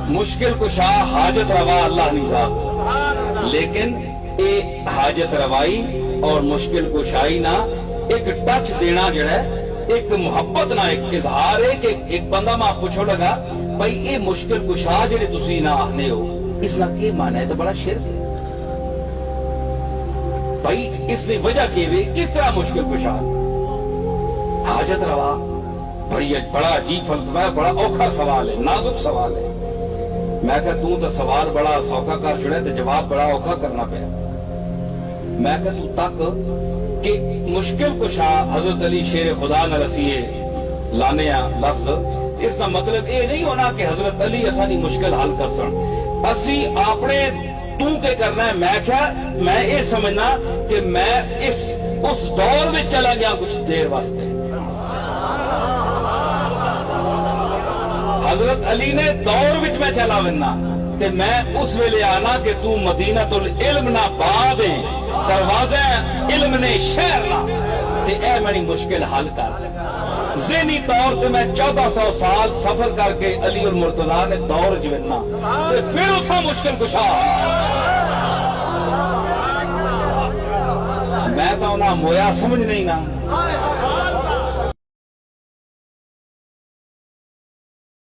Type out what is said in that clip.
मुश्किल कुशा हाजत रवा अल्लाह नहीं ज़ात, लेकिन ये हाजत रवाई और मुश्किल कुशाई ना एक टच देना जड़ा एक मुहब्बत ना एक इजहार है कि एक बंदा मैं पूछो लगा भाई ये मुश्किल कुशा जेडे तुसी ना आखने हो इसका की माना है? तो बड़ा शिर भाई इसकी वजह की भी किस तरह मुश्किल कुशा हाजत रवा बड़ा अजीब फलसफा है, बड़ा औखा सवाल है, नाजुक सवाल है। मैं कहा तू तो सवाल बड़ा सौखा कर छड़े तो जवाब बड़ा औखा करना पाया। मैं कहा तू तक कि मुश्किल कुशा हजरत अली शेर खुदा न रसीए लाने लफ्ज, इसका मतलब ये नहीं होना कि हजरत अली असानी मुश्किल हल कर सन। असी अपने तू के करना है। मैं क्या मैं ये समझना कि मैं इस उस दौर में चला गया कुछ देर वास्ते। हजरत अली ने दौर विच मैं चला वना ते मैं उस वेले आना कि तू मदीनतुल इल्म ना बाब है, दरवाजा इल्म ने शहर ना ते ए मेरी मुश्किल हल कर। ज़हनी तौर पे मैं 1400 साल सफर करके अली और मुर्तजा ने दौर जवना ते फिर उठा मुश्किल कुशा। मैं तो उन्हें मोया समझ नहीं ना